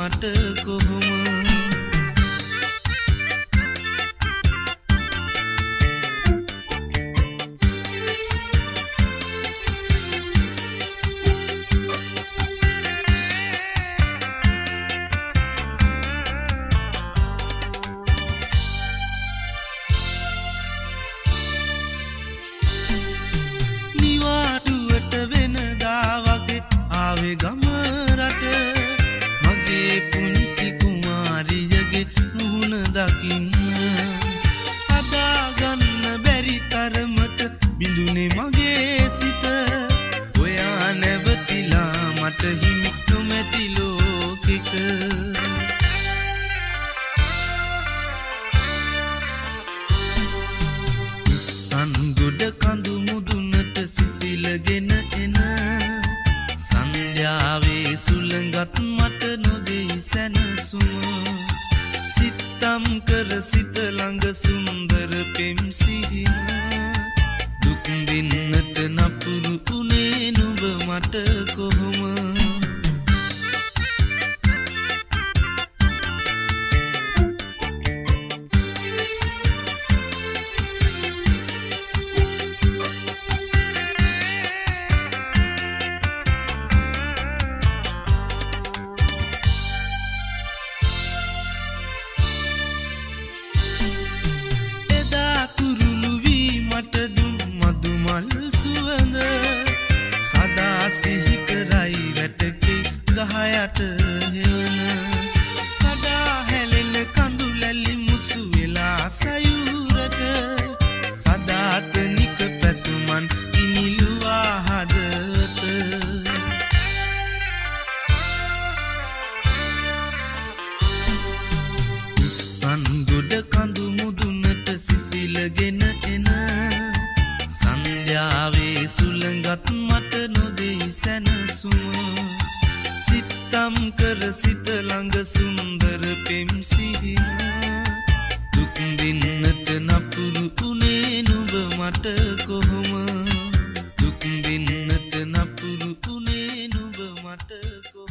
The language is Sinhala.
මට කොහොම ගම රට මගේ පුංචි කුමාරියගේ මුහුණ දකින්න අදා ගන්න බැරි තරමට බිඳුනේ මගේ සිත ඔයා නැවතිලා මට හිමි නොමැති ලෝකෙක සන්ගොඩ කඳු මුදුනට සිසිලගෙන එන සන්ධ්‍යාවේ සුළඟත් මට නොදෙයි සැනසුම සිතම් කර සිත ළඟ සුන්දර පෙම් සිහින දුක් දෙන්නට නපුරු උනේ නුඹ මට කොහොම සදා සිහි කරයි වැටකේ ගහයට හෙවන කඩා හැලෙන කඳු ලැලි මුසු වෙලා සයුරට සදාතනික පැතුමන් ඉනිලුවා හදවත සන්ගොඩ කඳු මුදුනට සිසිලගෙන එන සන්ධ්‍යාවේ සුළඟත් මට නොදෙයි සැනසුම සිතම් කර සිත ළඟ සුන්දර පෙම් සිහින දුක් දෙන්නට නපුරු උනේ නුඹ මට කොහොම දුක් දෙන්නට නපුරු උනේ නුඹ මට කොහොම